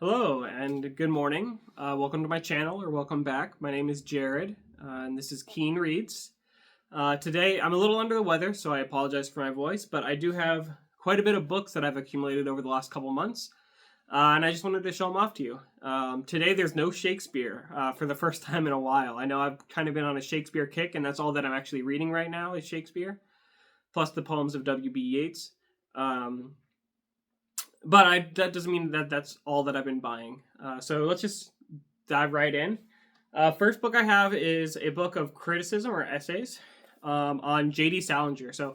Hello and good morning. Welcome to my channel, or welcome back. My name is Jared, and this is Keen Reads. Today I'm a little under the weather, so I apologize for my voice, but I do have quite a bit of books that I've accumulated over the last couple months, and I just wanted to show them off to you. Today there's no Shakespeare for the first time in a while. I know I've kind of been on a Shakespeare kick, and that's all that I'm actually reading right now is Shakespeare, plus the poems of W.B. Yeats. But that doesn't mean that that's all that I've been buying. So let's just dive right in. First book I have is a book of criticism or essays on J.D. Salinger. So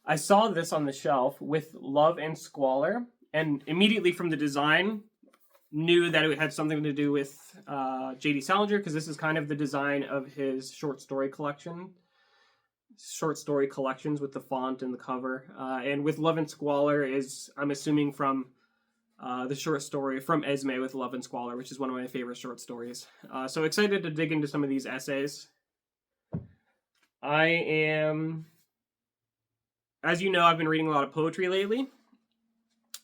I saw this on the shelf with Love and Squalor, and immediately from the design, knew that it had something to do with J.D. Salinger, because this is kind of the design of his short story collections with the font and the cover. And with Love and Squalor is, I'm assuming, from the short story from Esme with Love and Squalor, which is one of my favorite short stories. So excited to dig into some of these essays. I am, as you know, I've been reading a lot of poetry lately.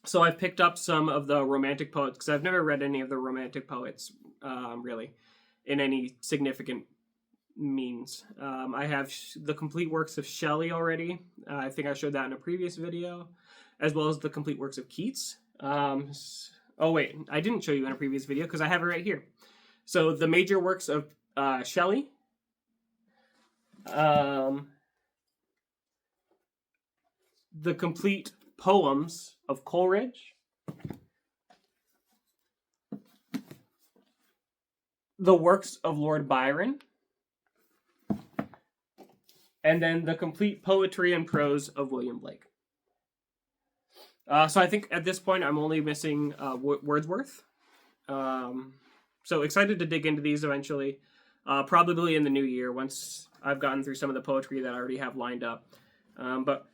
So I've picked up some of the romantic poets, because I've never read any of the romantic poets, really, in any significant means. I have the complete works of Shelley already. I think I showed that in a previous video, as well as the complete works of Keats. Oh wait, I didn't show you in a previous video because I have it right here. So the major works of Shelley, the complete poems of Coleridge, the works of Lord Byron, and then the complete poetry and prose of William Blake. So I think at this point I'm only missing Wordsworth. So excited to dig into these eventually, probably in the new year once I've gotten through some of the poetry that I already have lined up. But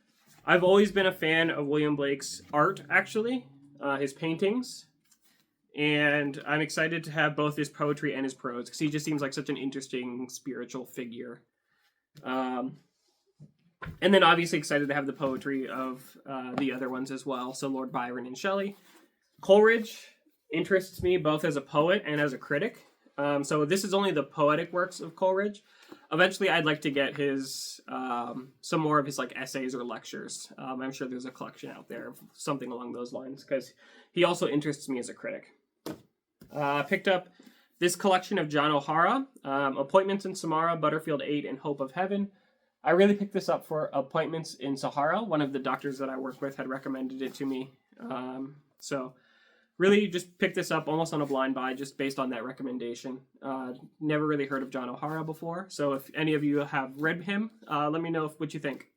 I've always been a fan of William Blake's art, actually, his paintings. And I'm excited to have both his poetry and his prose, because he just seems like such an interesting spiritual figure. And then obviously excited to have the poetry of the other ones as well. So Lord Byron and Shelley. Coleridge interests me both as a poet and as a critic. So this is only the poetic works of Coleridge. Eventually I'd like to get his some more of his like essays or lectures. I'm sure there's a collection out there of something along those lines, because he also interests me as a critic. I picked up this collection of John O'Hara, Appointments in Samara, Butterfield 8, and Hope of Heaven. I really picked this up for Appointments in Sahara. One of the doctors that I work with had recommended it to me. So really just picked this up almost on a blind buy, just based on that recommendation. Never really heard of John O'Hara before. So if any of you have read him, let me know what you think.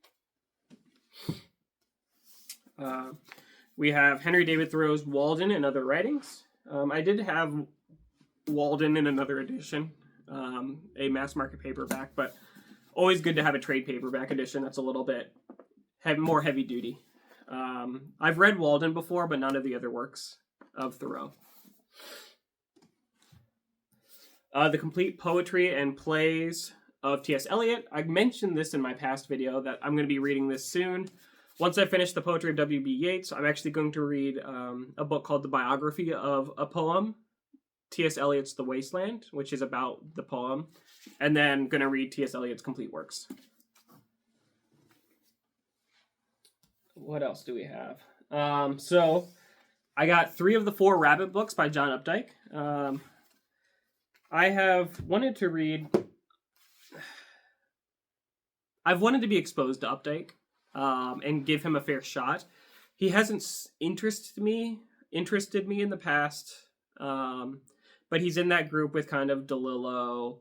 We have Henry David Thoreau's Walden and Other Writings. I did have Walden in another edition, a mass market paperback, but always good to have a trade paperback edition that's a little bit more heavy duty. I've read Walden before, but none of the other works of Thoreau. The complete poetry and plays of T.S. Eliot. I mentioned this in my past video that I'm going to be reading this soon. Once I finish the poetry of W.B. Yeats, I'm actually going to read a book called The Biography of a Poem, T.S. Eliot's The Wasteland, which is about the poem, and then going to read T.S. Eliot's complete works. What else do we have? So I got 3 of the 4 Rabbit books by John Updike. I've wanted to be exposed to Updike and give him a fair shot. He hasn't interested me in the past, but he's in that group with kind of DeLillo,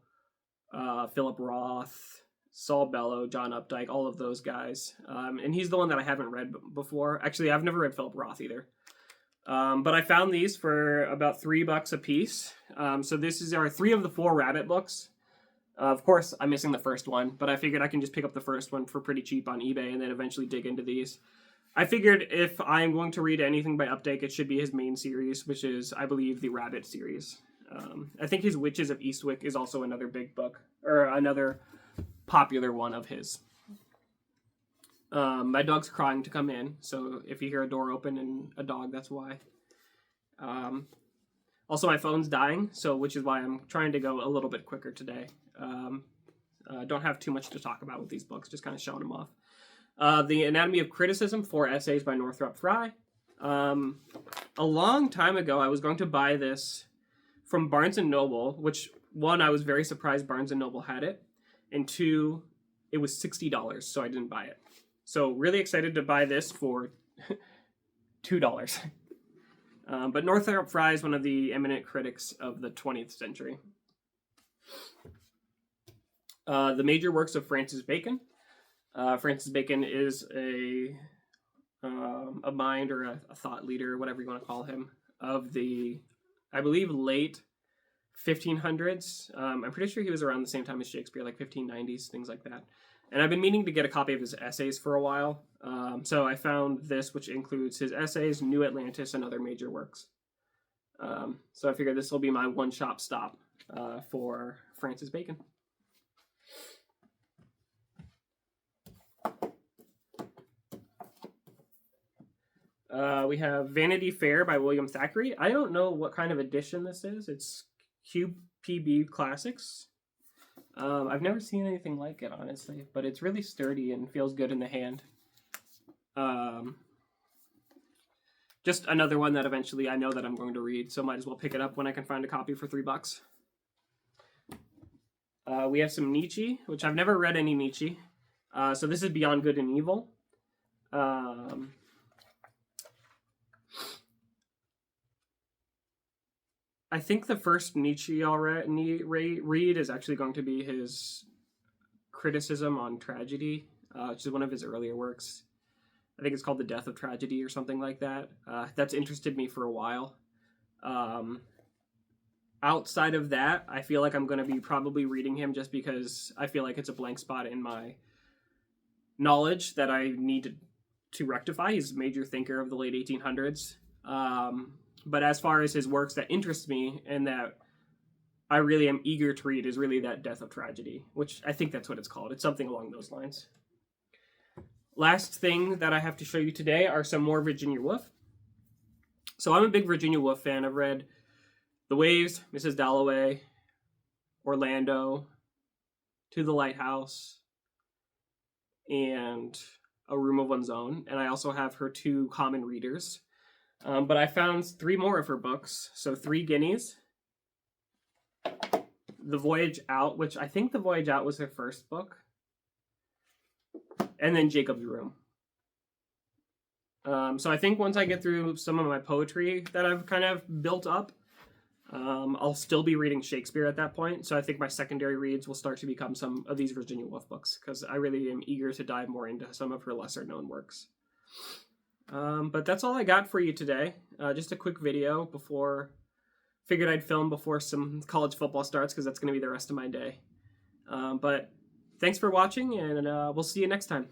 Philip Roth, Saul Bellow, John Updike, all of those guys. And he's the one that I haven't read before. Actually, I've never read Philip Roth either. But I found these for about $3 a piece. So this are 3 of the 4 Rabbit books. Of course, I'm missing the first one, but I figured I can just pick up the first one for pretty cheap on eBay and then eventually dig into these. I figured if I'm going to read anything by Updike, it should be his main series, which is, I believe, the Rabbit series. I think his Witches of Eastwick is also another big book, or another popular one of his. My dog's crying to come in, so if you hear a door open and a dog, that's why. Also, my phone's dying, so which is why I'm trying to go a little bit quicker today. Don't have too much to talk about with these books, just kind of showing them off. The Anatomy of Criticism, 4 essays by Northrop Frye. A long time ago, I was going to buy this from Barnes & Noble, which, one, I was very surprised Barnes & Noble had it, and two, it was $60, so I didn't buy it. So really excited to buy this for $2. But Northrop Frye is one of the eminent critics of the 20th century. The major works of Francis Bacon. Francis Bacon is a mind or a thought leader, whatever you want to call him, of the, I believe, late 1500s. I'm pretty sure he was around the same time as Shakespeare, like 1590s, things like that. And I've been meaning to get a copy of his essays for a while. So I found this, which includes his essays, New Atlantis, and other major works. So I figured this will be my one-shop stop for Francis Bacon. We have Vanity Fair by William Thackeray. I don't know what kind of edition this is. It's QPB Classics. I've never seen anything like it, honestly, but it's really sturdy and feels good in the hand. Just another one that eventually I know that I'm going to read, so might as well pick it up when I can find a copy for $3. We have some Nietzsche, which I've never read any Nietzsche. So this is Beyond Good and Evil. I think the first Nietzsche I'll read is actually going to be his criticism on tragedy, which is one of his earlier works. I think it's called The Death of Tragedy or something like that. That's interested me for a while. Outside of that, I feel like I'm going to be probably reading him just because I feel like it's a blank spot in my knowledge that I need to rectify. He's a major thinker of the late 1800s. But as far as his works that interest me and that I really am eager to read is really that Death of Tragedy, which I think that's what it's called. It's something along those lines. Last thing that I have to show you today are some more Virginia Woolf. So I'm a big Virginia Woolf fan. I've read The Waves, Mrs. Dalloway, Orlando, To the Lighthouse, and A Room of One's Own. And I also have her 2 common readers. But I found 3 more of her books. So 3 Guineas, The Voyage Out, which I think The Voyage Out was her first book, and then Jacob's Room. So I think once I get through some of my poetry that I've kind of built up, I'll still be reading Shakespeare at that point. So I think my secondary reads will start to become some of these Virginia Woolf books, because I really am eager to dive more into some of her lesser known works. But that's all I got for you today. Just a quick video figured I'd film before some college football starts, because that's going to be the rest of my day. But thanks for watching, and we'll see you next time.